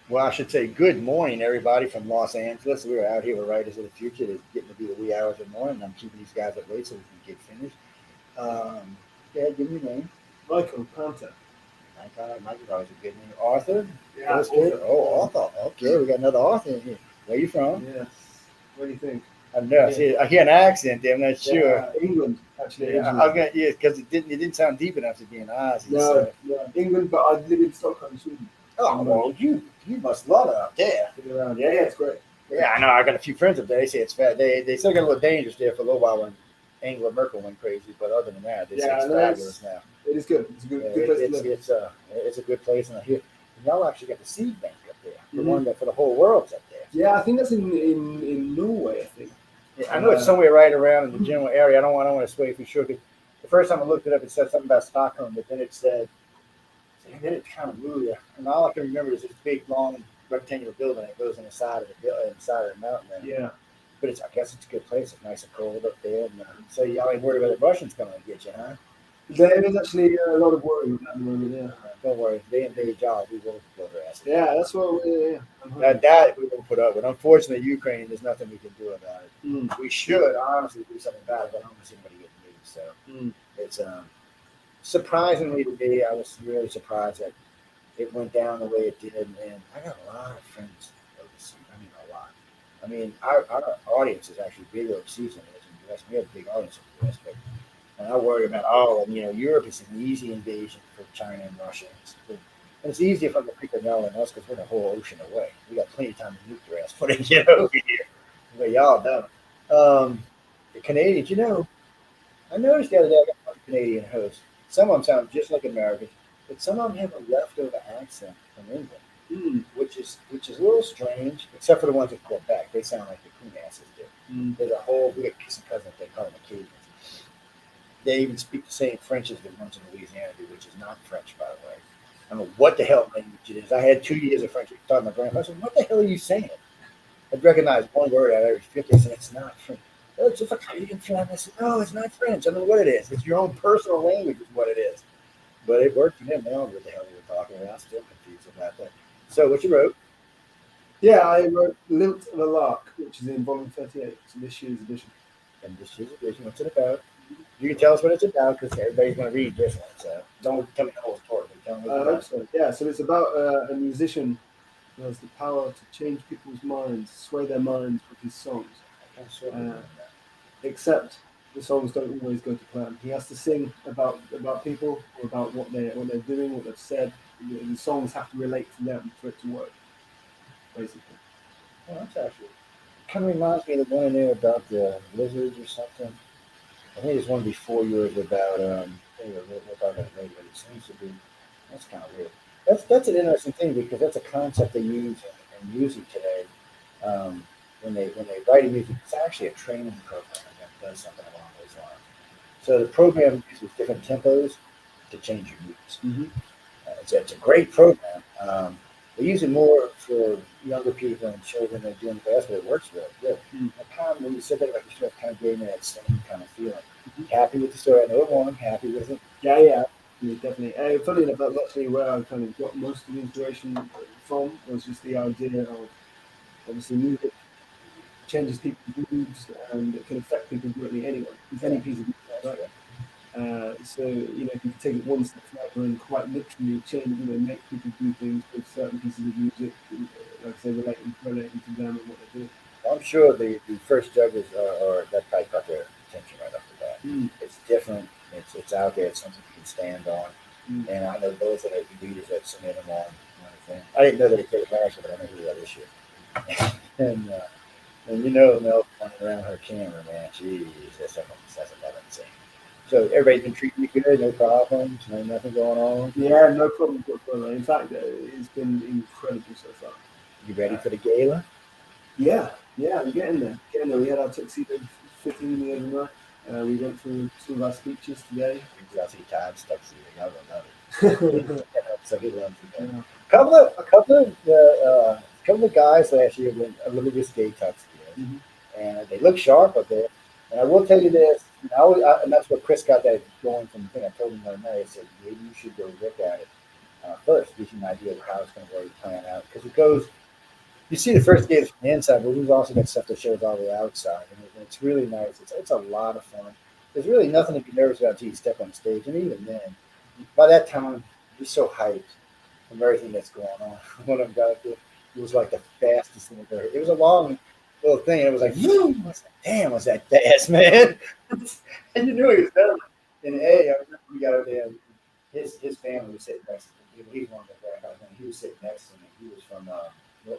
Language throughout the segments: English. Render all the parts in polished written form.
Well, I should say good morning, everybody from Los Angeles. We're out here with Writers of the Future. It's getting to be the wee hours of the morning. I'm keeping these guys up late so we can get finished. Yeah, give me your name. Michael Pante. Michael's always a good name. Arthur? Yeah, Author. Oh, Arthur. Okay, we got another Arthur in here. Where you from? Yes. What do you think? I know. I hear an accent there. I'm not sure. England, actually. Yeah, I was gonna, yeah, because it didn't sound deep enough to be an Aussie. No, England, but I live in Stockholm, Sweden. Oh, well, you must love it up there. Yeah, it's great. Yeah, I know. I got a few friends up there. They say it's fat. They still got a little dangerous there for a little while when Angela Merkel went crazy. But other than that, it's fabulous now. It is good. It's a good place to live. It's a good place, and I hear y'all actually got the seed bank up there, the one that for the whole world's up there. Yeah, I think that's in Norway. I think. Yeah, I know it's somewhere right around in the general area. I don't want to sway for sure. Because the first time I looked it up, it said something about Stockholm, but then it said, and then it kind of blew you. And all I can remember is this big, long, rectangular building that goes in the side of the mountain. There. Yeah. But I guess it's a good place. It's nice and cold up there. And, so y'all ain't worried about the Russians coming to get you, huh? There is actually a lot of worry at the moment, yeah. Don't worry. They invade y'all. We will go their ass. Yeah, that's what we that we will put up with. Unfortunately, Ukraine, there's nothing we can do about it. Mm. We should honestly do something about it, but I don't see anybody getting moved. So it's surprisingly to me, I was really surprised that it went down the way it did. And I got a lot of friends overseas. I mean, a lot. I mean, our audience is actually bigger overseas than it is in the U.S. We have a big audience in the U.S., but and I worry about Europe is an easy invasion for China and Russia. And it's easier for the people now than us because we're the whole ocean away. We got plenty of time to nuke their ass when they get over here. But y'all don't. The Canadians, I noticed the other day I got a Canadian host. Some of them sound just like Americans, but some of them have a leftover accent from England, which is a little strange, except for the ones in Quebec. They sound like the coon asses do. There's a whole, we got kissing cousins, they call them Acadians. They even speak the same French as the ones in Louisiana do, which is not French, by the way. I don't know what the hell language it is. I had 2 years of French. I taught my grandfather. I said, what the hell are you saying? I'd recognize one word out of every 50. I said, it's not French. Oh, it's just a Canadian French. I said, no, it's not French. I don't know what it is. It's your own personal language is what it is. But it worked for them. They don't know what the hell they were talking about. I'm still confused about that. So what you wrote? Yeah, I wrote Lilt of a Lark, which is in volume 38. So this year's edition. And this year's edition, what's it about? You can tell us what it's about because everybody's going to read this one. So don't tell me the whole story. Tell me what it's about. Yeah, so it's about a musician who has the power to change people's minds, sway their minds with his songs. Except the songs don't always go to plan. He has to sing about people, or about what they're doing, what they've said. The songs have to relate to them for it to work, basically. Oh, that's actually kind of reminds me of the one in there about the lizards or something. I think there's one before yours about we'll talk about it later, but it seems to be that's kind of weird. That's an interesting thing because that's a concept they use in music today. When they write a music, it's actually a training program that does something along those lines. So the program uses different tempos to change your moods. Mm-hmm. It's a great program. They use it more for younger people and children than doing the best, but it works really good. Kind of when you said that about yourself, kind of gave me that same kind of feeling. Happy with the story. I know it won. Happy with it. Yeah, definitely. Funny enough, that's actually where I kind of got most of the inspiration from. Was just the idea of obviously music changes people's moods and it can affect people greatly anyway. With any piece of music, right? So if you take it one step further and quite literally change, make people do things with certain pieces of music, like I say, relating to them and what they do. I'm sure the first judges are that type got their attention right off the bat. It's different. It's out there. It's something you can stand on. And I know those that are the leaders that submit them on. I didn't know that he played last year, but I know who that this year. and Mel running around her camera, man. Jeez, that's another insane. So everybody's been treating you good, no problems, nothing going on. Yeah, no problems whatsoever. In fact, it's been incredible so far. You ready for the gala? Yeah, we're getting there. We had our tuxedo fitting the other night. We went through some of our speeches today. I see Todd's tuxedo. I love it. So he loves it. A couple of guys last year went a little risque tuxedo, and they look sharp up there. And I will tell you this, and that's what Chris got that going from the thing I told him the other night. I said, maybe you should go look at it. first, gives you an idea of how it's going to really plan out. Because it goes, you see the first games from the inside, but we've also got stuff that shows all the outside, and it's really nice. It's a lot of fun. There's really nothing to be nervous about until you step on stage, and even then, by that time, you're so hyped from everything that's going on. When I'm going through, it was like the fastest thing I've ever. It was a long little thing, and it was like, I was like, damn, was that fast, man? And you knew he was done. And I remember we got over there. His family was sitting next to him. He's one of the black guys. He was sitting next to me. He was from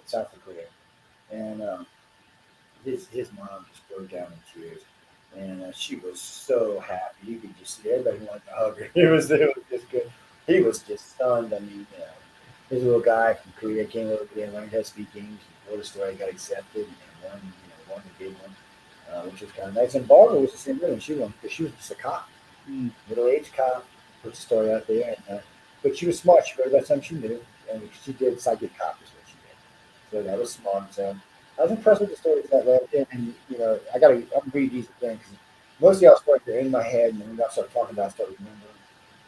South Korea, and his mom just broke down in tears, and she was so happy. You could just see everybody wanted to hug her. It was just good. He was just stunned. I mean, his little guy from Korea came over there and learned how to speak English. Before the story got accepted and won the big one, which was kind of nice. And Barbara was the same way. She won because she was just a cop, middle-aged cop. Put the story out there, but she was smart. She wrote about something she knew, and she did psychic cop is what she did. So that was smart. So I was impressed with the stories that way. And I'm read these again because most of y'all stories are in my head, and when I start talking about, I start remembering.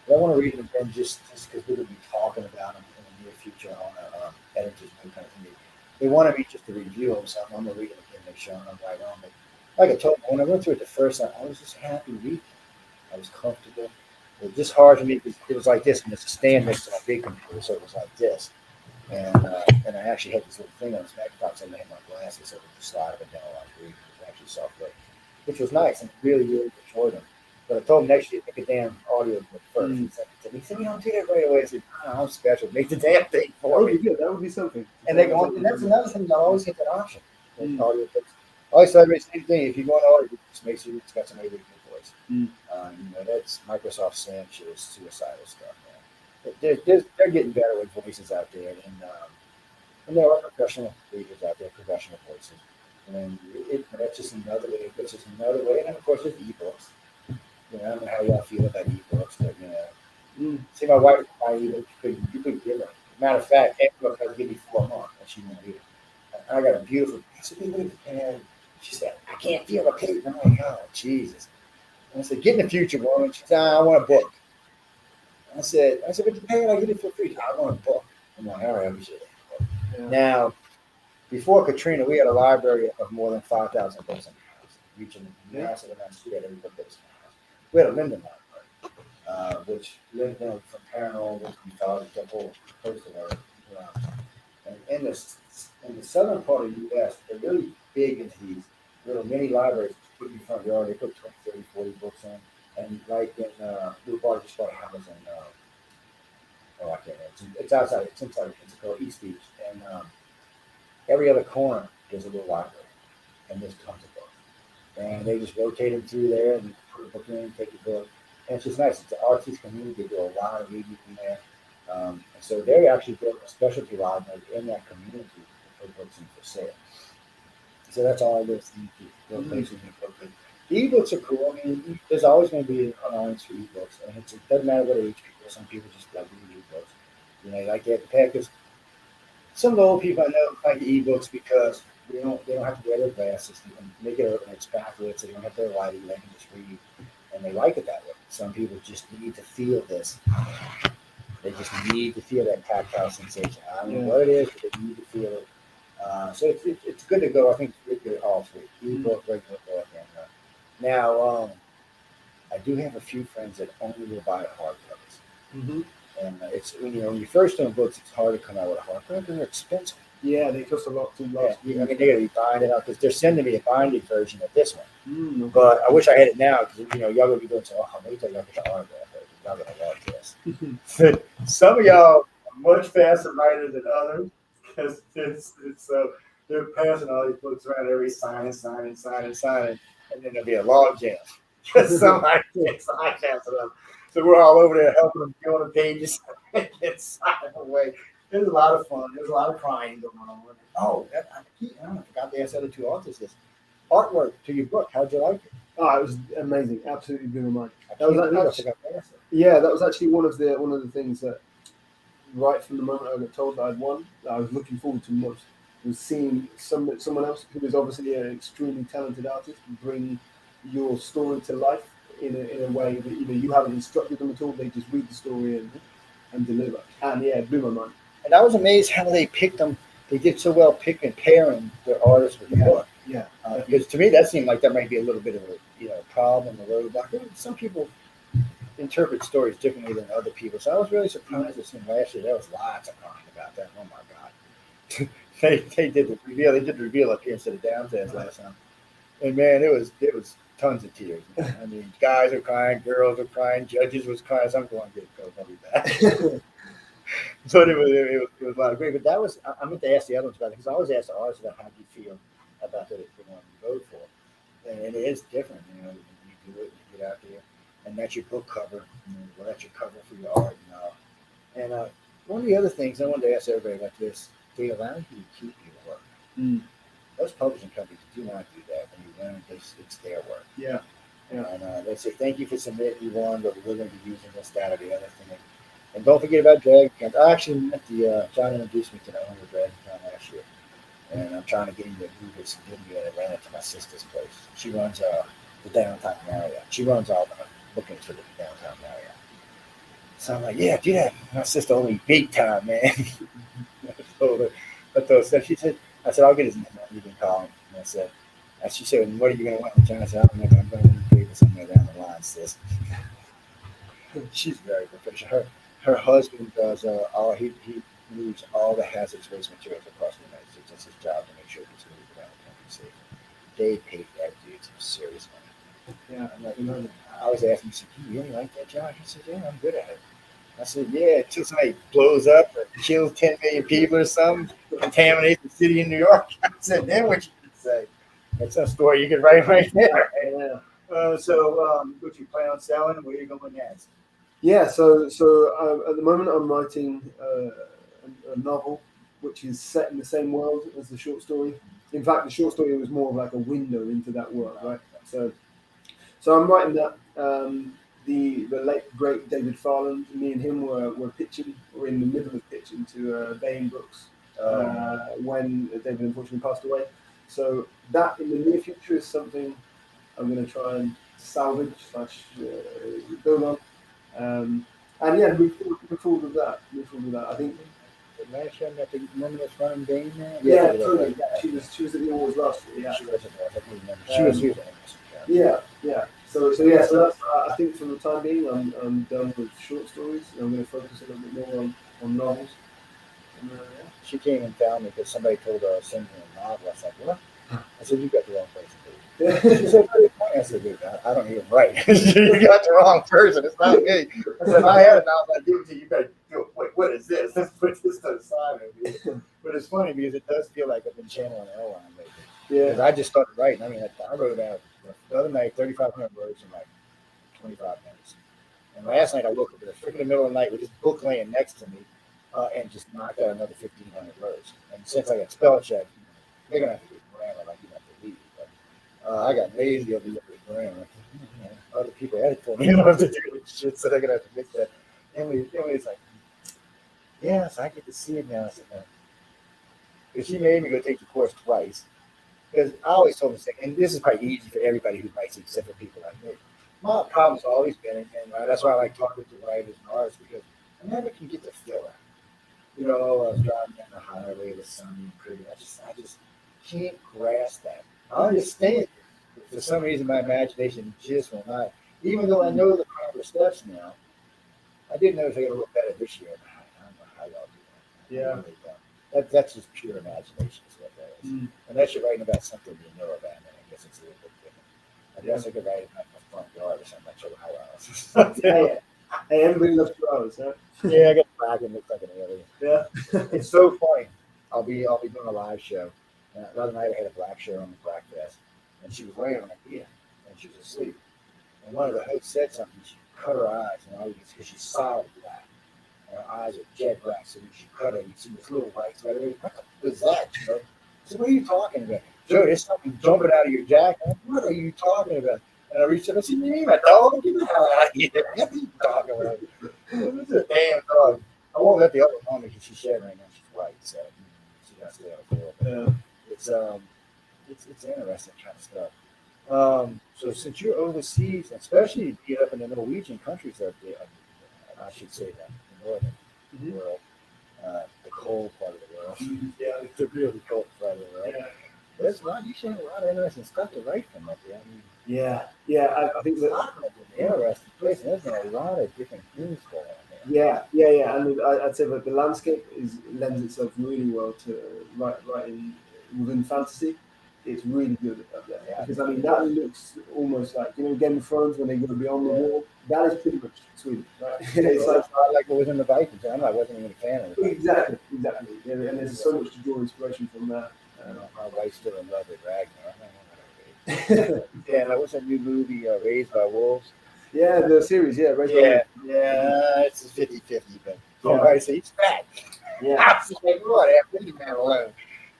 But I want to read them again just because we're going to be talking about them in the near future on a editor's note kind of thing. They wanted me just to review them, so I'm going to read them again, make sure I'm right on. But like I told you, when I went through it the first time, I was just happy reading. I was comfortable. It was just hard for me because it was like this, and it's a stand next to my big computer, so it was like this. And I actually had this little thing on this magnifying so I had my glasses, so it would just slide up and down while I was reading. It was actually soft play, which was nice, and really, really enjoyed them. But I told him next year, make a damn audio book first. He said, you don't do that right away. I said, I'm special. Make the damn thing for me. Good. That would be something. And they go, and that's another thing. I always get that option. Audio books. I always tell everybody the same thing. If you go on audio, just make sure it's got somebody with your voice. That's Microsoft Sanchez suicidal stuff, man. They're getting better with voices out there, and there are professional readers out there, professional voices. And that's just another way. It's just another way. And then, of course, there's ebooks. I don't know how y'all feel about ebooks, but see, my wife buy ebooks. You couldn't give her. Matter of fact, ebook has to give me 4 months, and she won't read it. I got a beautiful. I said, and she said, I can't feel the paper. I'm like, oh, Jesus. And I said, get in the future, woman. She said, I want a book. I said, but you pay it, I get it for free. I want a book. I'm like, all right, we should. Now, before Katrina, we had a library of more than 5,000 books in the house, reaching massive amounts. We had every book that was in the house. We had a Linden library, which Linden from paranormal, mythology, the whole host of our and in the southern part of the U.S., they're really big into these little mini libraries. Put in front yard, they put 20, 30, 40 books in. And like in we just bought a house in I can't remember. It's outside. It's inside. It's called East Beach, and every other corner there's a little library, and there's tons of books. And they just rotate them through there, and you put a book in, take a book, and it's just nice. It's an artist community. They do a lot of reading in there, and so they actually built a specialty library in that community to put books in for sale. So that's all I do. The ebooks are cool. I mean, there's always going to be an audience for ebooks, and it doesn't matter what age people. Some people just like reading ebooks. They like to have because some of the old people I know like the ebooks because they don't have to wear their glasses. They can make it open. It's backlit, so they don't have their lighting. They can just read, and they like it that way. Some people just need to feel this. They just need to feel that tactile sensation. I don't know what it is, but they need to feel it. So it's good to go. I think it's good all three. Ebook, regular book, and now I do have a few friends that only will buy hardcovers. And it's when you first doing books, it's hard to come out with a hardcover because they're expensive. Yeah, they cost a lot too much. Yeah, I mean, they're going to be buying it out because they're sending me a binded version of this one. But I wish I had it now because y'all going to be doing so. Oh, wait till y'all get the autograph. Y'all going to love this. Some of y'all are much faster writers than others because so they're passing all these books around, every signing, and then there'll be a log jam because somebody can't sign fast enough. So we're all over there helping them fill the pages and get signed away. It was a lot of fun. There was a lot of crying going on. Oh, I forgot to ask the other two authors this. Artwork to your book. How'd you like it? Oh, it was amazing. Absolutely blew my mind. That was actually one of the things that right from the moment I got told that I'd won, that I was looking forward to most was seeing someone else who is obviously an extremely talented artist bring your story to life in a way that you haven't instructed them at all. They just read the story and deliver. And yeah, it blew my mind. And I was amazed how they picked them. They did so well picking pairing their artists with the book. Yeah. Because to me, that seemed like that might be a little bit of a problem, a roadblock. Some people interpret stories differently than other people. So I was really surprised to see last year. There was lots of comment about that. Oh my God. they did the reveal. They did the reveal up here instead of downstairs last time. And man, it was tons of tears. Man. I mean, guys were crying, girls were crying, judges was crying. So I'm going to get go be back. So it was a lot of great. But that was I meant to ask the other ones about it because I always ask the artists about how do you feel about the one you vote for, and it is different. You know, you do it, you get out there, and that's your book cover. Well, that's your cover for your art. And one of the other things I wanted to ask everybody about this: they allow you to keep your work. Those publishing companies do not do that. When you learn this, it's their work. Yeah. And they say thank you for submitting you one, but we're going to be using this, that, or the other thing. And don't forget about Dragon Con. I actually met John introduced me to the owner of Dragon Con last year. And I'm trying to get him to move his studio in Atlanta to my sister's place. She runs the downtown area. She runs all the bookings for the downtown area. So I'm like, yeah, do that. My sister only big time, man. So she said, I said, I'll get his name. You can call him. And she said, what are you going to want with John? I said, I'm going to leave it somewhere down the line, sis. She's very professional. Her husband does he moves all the hazardous waste materials across the United States. That's his job to make sure it's moved around the country safe. They paid that dude some serious money. Yeah. I'm like, I was asking him, he said, do you really like that job? He said, yeah, I'm good at it. I said, yeah, until somebody blows up or kills 10 million people or something, contaminates the city of New York. I said, then what you can say? That's a story you can write right there. Yeah. What you plan on selling? Where are you going next? Yeah, so at the moment I'm writing a novel which is set in the same world as the short story. In fact, the short story was more of like a window into that world, right? So I'm writing that. The late great David Farland, me and him were pitching. We're in the middle of pitching to Bain Books when David unfortunately passed away. So that in the near future is something I'm going to try and salvage / build on. And yeah, move forward with that. I think. Last year, I met the woman that's running Bain now. Yeah, totally. She was at the awards last year. Yeah, she was. She was here. Yeah. So that's I think for the time being, I'm done with short stories. I'm going to focus a little bit more on novels. And, yeah. She came and found me because somebody told her I was sending her a novel. I was like, what? I said, you got the wrong place to be. She said, I said, dude, I don't even write. You got the wrong person. It's not me. I said, if I had a novel, I'd give it to you. You better do it. Wait, what is this? Let's put this to the side. But it's funny because it does feel like I've been channeling L line lately. Yeah. Because I just started writing. I mean, I wrote about the other night 3,500 words in like 25 minutes. And last night I woke up in the middle of the night with this book laying next to me and just knocked out another 1,500 words. And since I got spell check, they're going to have to do grammar like you have to read. But I got lazy over the grammar. Other people edit for me. You don't have to do this shit, so they're going to have to fix that. Emily's like, yes, I get to see it now. I said, no. Because she made me go take the course twice. Because I always told them, and this is probably easy for everybody who writes except for people like me. My problem's always been, and that's why I like talking to writers and artists, because I never can get the filler. You know, I was driving down the highway, it was sunny and pretty. I just can't grasp that. I understand it. But for some reason, my imagination just will not. Even though I know the proper steps now, I didn't know if they were going to look better this year. I don't know how y'all do that. Yeah. Really that's just pure imagination is what that is. Unless you're writing about something you know about, then I guess it's a little bit different. I guess I could write about my front yard or something. I'm not sure how else. Hey, everybody loves flowers, huh? Yeah, I got black and looks like an alien. Yeah. It's so funny. I'll be doing a live show. The other night I had a black show on the Black Fest, and she was laying on her bed, and she was asleep. And one of the hosts said something. She cut her eyes, because she's solid black. Her eyes are jet black, so when she cut her, you see this little white sweater. What the is that, Joe? I said, what are you talking about? Joe, there's something jumping out of your jacket. What are you talking about? And I reached up and said, you mean my dog? Get the hell out of here. What are you talking about? It's a damn dog. I won't let the other one because she's shedding right now. She's white, so she got to stay on the floor. It's interesting kind of stuff. So since you're overseas, especially being up in the Norwegian countries up there, I should say that, the northern, world, the cold part of the world. Yeah. It's the really cold part of the world. Yeah. There's a lot. You should have a lot of interesting stuff to write from up there. I mean, Yeah. I think that. Scotland's an interesting place. There's a lot of different things going on there. Yeah. I mean, I'd say that the landscape lends itself really well to writing within fantasy. It's really good up there Yeah. because I mean that looks almost like Game of Thrones when they go beyond the wall. That is pretty much Sweden, right? It's like what was in the Vikings. I wasn't even a fan of it. Exactly. Yeah, and there's so much to draw inspiration from that. My wife's still in love with Ragnar. Yeah, that was a new movie, Raised by Wolves. Yeah, the series, yeah, right. It's a 50-50, but right, so he's fat. Yeah. I was like, what? Leave the man alone.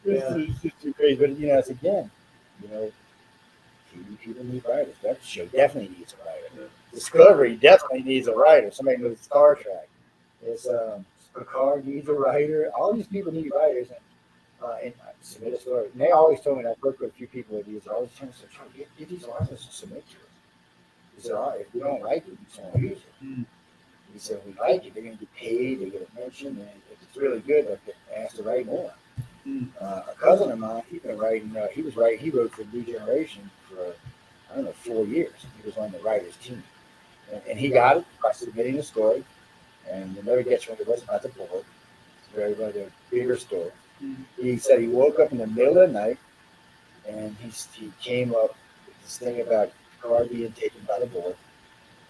This is just too crazy. But it's again, TV people need writers. That show definitely needs a writer. Yeah. Discovery definitely needs a writer. Somebody knows Star Trek. It's Picard needs a writer. All these people need writers, and submit a story. And they always told me, and I've worked with a few people with these. Always trying to say, get these authors to submit to us. He said, all right, if we don't like it, we just won't use it. He said, if we like it, they're going to get paid, they get a mention, and if it's really good, they'll get asked to write more. A cousin of mine, he's been writing. He wrote for New Generation for 4 years. He was on the writers' team, and he got it by submitting a story, and it never gets when it wasn't at the board. It's very much a bigger story. He said he woke up in the middle of the night, and he came up with this thing about Picard being taken by the board,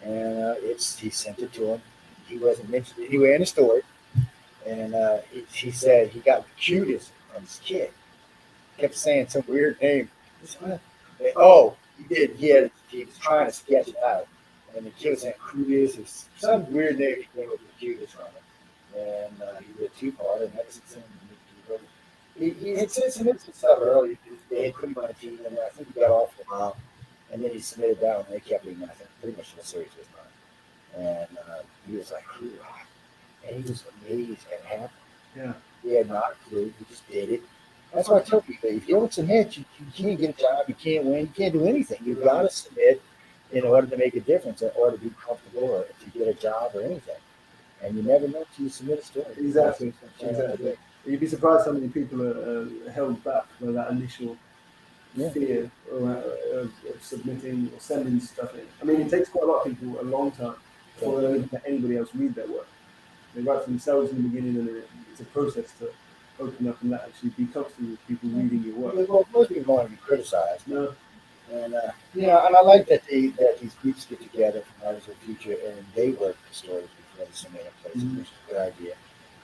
and he sent it to him. He wasn't mentioned anywhere in the story, and he said he got the cutest from his kid. Kept saying some weird name. Oh, he did. He was trying to sketch it out, and the kid was saying Crudius or some weird name. He came up with the cutest from it, and he did 2-part, and that's the he had said some stuff earlier. They had put him on a team, and I think he got off for a while. And then he submitted that one, and they kept him, I think, pretty much the series was done. And he was like, and he was amazed at it happened. Yeah. He had not a clue. He just did it. That's why I tell people, if you don't submit, you can't get a job, you can't win, you can't do anything. You've got to submit in order to make a difference, in order to be comfortable, or to get a job or anything. And you never know until you submit a story. Exactly. You'd be surprised how many people are held back by that initial fear of submitting or sending stuff in. I mean, it takes quite a lot of people a long time before they let anybody else read their work. They write for themselves in the beginning, and it's a process to open up and actually be comfortable with people reading your work. Well, most people want to be criticized. No. And and I like that these groups get together from Writers of the Future and they work the stories before they submit a place, which is a good idea.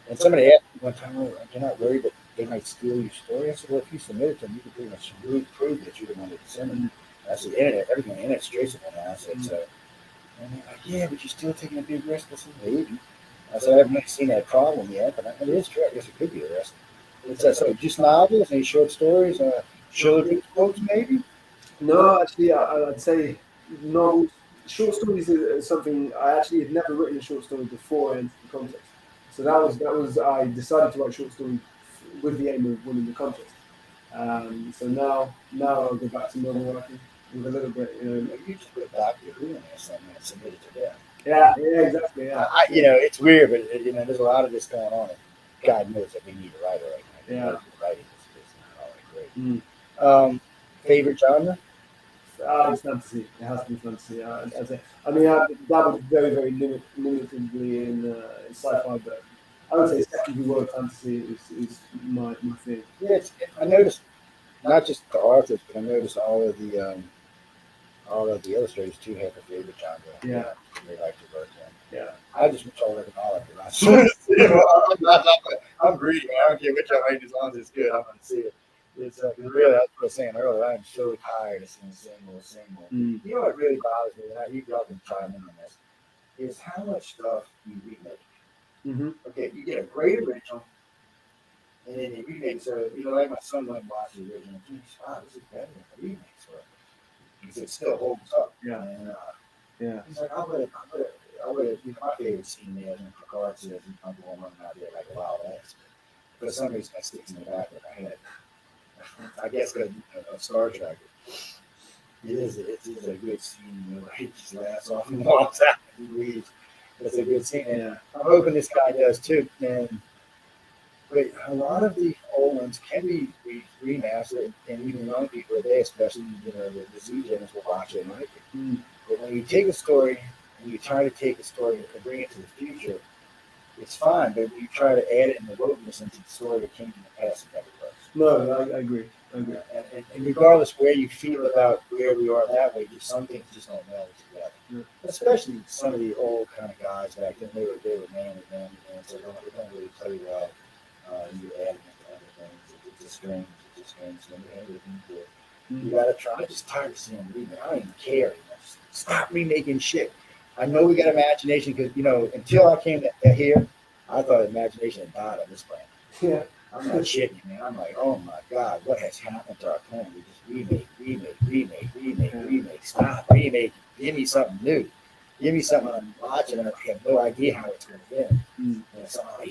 And somebody asked me one time, "You're not worried that they might steal your story?" I said, "Well, if you submit it to them, you can pretty much prove that you're the one that sent it." I said, "Everything on the internet's traceable now." I said, "So," and they're like, "Yeah, but you're still taking a big risk." I said, "Maybe." I said, "I haven't really seen that problem yet, but it is true. I guess it could be a risk." It's so just novels, any short stories, children's books, maybe. No, actually, I'd say novels. Short stories is something I actually had never written a short story before I entered the contest. So that was I decided to write short story with the aim of winning the contest. So now I'll go back to novel writing with a little bit. You just put Dr. Who in there something and submit it to them. Yeah, exactly. Yeah. It's weird, but there's a lot of this going on. And God knows that we need a writer right now. Yeah. Writing is not all that great. Favorite genre? It's fantasy. It has to be fantasy. I'd say. I mean, I dabbled very, very limitedly in sci-fi, but I would say secondary world fantasy is my thing. Yeah, I noticed not just the authors, but I noticed all of the illustrators too have a favorite genre. Yeah. They like to work in. Yeah. I just wish I would have all of it. I'm greedy. I don't care which I make as long as it's good. I'm going to see it. It's really, that's what I was saying earlier. I'm so tired of seeing the same old. You know what really bothers me, and you can chime in on this, is how much stuff you remake. Mm-hmm. Okay, you get a great original, and then you remake. So, like my son went and watched the original. Geez, wow, this is better than the remake. Because it still holds up. Yeah. And he's like, I would have, my favorite scene there, and Picard says, I'm going running out there like a wild ass. For some reason, that sticks in the back of my head. I guess because of Star Trek. It is a good scene, he just laughs off and walks out and leaves. That's a good scene. And Yeah. I'm hoping this guy does too. And but a lot of the old ones can be remastered, and even young people today, especially the Z gens will watch it and like it. But when you take a story and you try to take a story and bring it to the future, it's fine. But when you try to add it in the wokeness into the story that came from the past, it never works. No, I agree. And regardless where you feel about where we are that way, just some things just don't meld together. Yeah. Especially some of the old kind of guys back then, they were man, so they don't really play well. You add them into other things. It's just strange. You gotta try. I'm just tired of seeing remake. I don't even care anymore. Stop remaking shit. I know we got imagination because until I came here, I thought imagination had died on this planet. Yeah. I'm not shitting you, man. I'm like, oh my God, what has happened to our planet? We just remake. Stop remake. Give me something new. Give me something I'm watching and I have no idea how it's going to end. And so I'm like,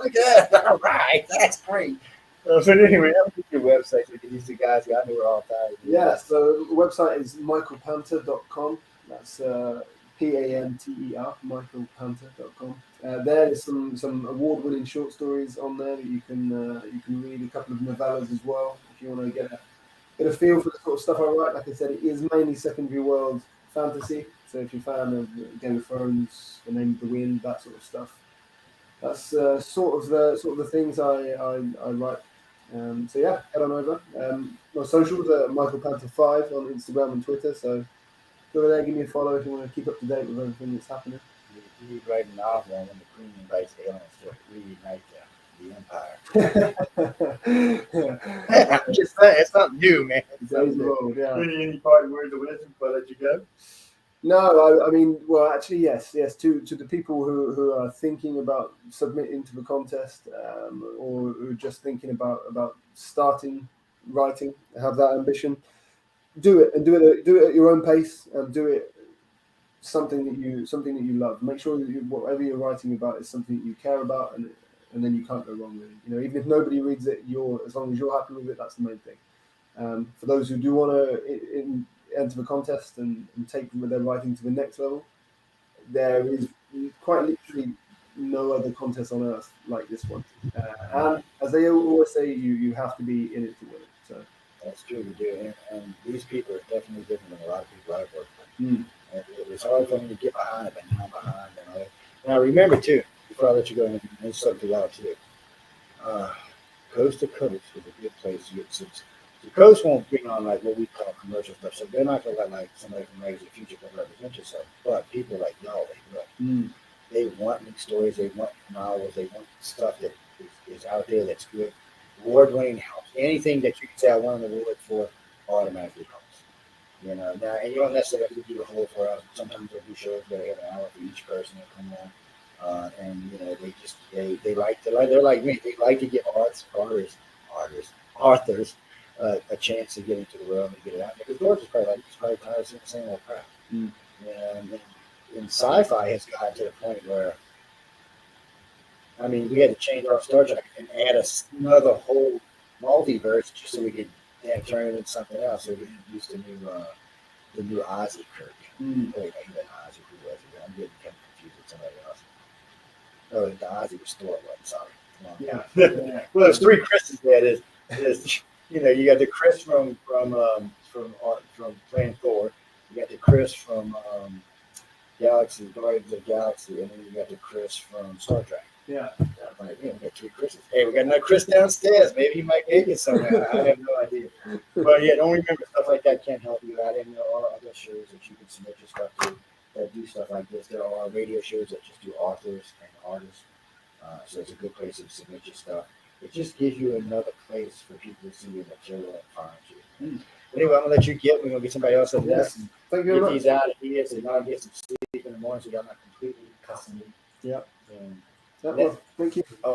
look at that. All right, that's great. So anyway, I'll put your website so these two guys got me all tired. Yeah, so the website is michaelpanter.com. That's Panter, michaelpanter.com. There's some award-winning short stories on there that you can read, a couple of novellas as well if you want to get a feel for the sort of stuff I write. Like I said, it is mainly secondary world fantasy. So if you're a fan of Game of Thrones, The Name of the Wind, that sort of stuff, that's sort of the things I write. So yeah, head on over. My socials are Michael Pante 5 on Instagram and Twitter. So go over there, give me a follow if you want to keep up to date with everything that's happening. You write a novel when the Queen invites aliens to reunite the Empire. I'm just saying, it's not new, man. It's old, yeah. Any parting words of wisdom before I let you go? No, I mean, well, actually, yes. To the people who are thinking about submitting to the contest, or who are just thinking about starting writing, have that ambition, do it and do it at your own pace, and do it something that you love. Make sure that whatever you're writing about is something that you care about, and then you can't go wrong with it. Even if nobody reads it, as long as you're happy with it, that's the main thing. For those who do want to enter the contest and take their writing to the next level, there is quite literally no other contest on earth like this one. And as they always say, you have to be in it to win it. So that's true, you do. And these people are definitely different than a lot of people I've worked with. It was hard for me to get behind it, but now I'm behind. Now remember too, before I let you go, and it's something loud too. Coast to Coast is a good place to get since the Coast won't bring on like what we call commercial stuff, so they're not gonna let like somebody from Raise the Future come represent yourself. But people like y'all, they want new stories, they want novels, they want stuff that is out there that's good. Award-winning helps. Anything that you can say I won an award for automatically helps. Now, and you don't necessarily have to do the whole 4 hours. Sometimes they'll do shows where they have an hour for each person to come on. And they like they're like me. They like to give authors a chance to get into the world and get it out there. Because George is probably tired of seeing the same old crap. And sci-fi has gotten to the point where, I mean, we had to change our Star Trek and add another whole multiverse just so we could turn it into something else. So we introduced the new Ozzy Kirk. Wait, even Ozzy, who was it? I'm getting confused with somebody else. Oh, the Ozzy was Thor one. Sorry. Yeah. Well, there's 3 Chris's there. There's you got the Chris from playing Thor. You got the Chris from Galaxy, Guardians of the Galaxy, and then you got the Chris from Star Trek. Yeah. Like, we got 3 Chris's. Hey, we got another Chris downstairs. Maybe he might make it somewhere. I have no idea. But yeah, don't remember stuff like that can't help you out. And there are other shows that you can submit your stuff to that do stuff like this. There are radio shows that just do authors and artists. So it's a good place to submit your stuff. It just gives you another place for people to see your material and find you. Anyway, I'm gonna let you get. We're gonna get somebody else up next. Thank you very much. Get these out of here so y'all get some sleep in the morning so y'all not completely cussing me. Yeah. And Well, thank you. Oh,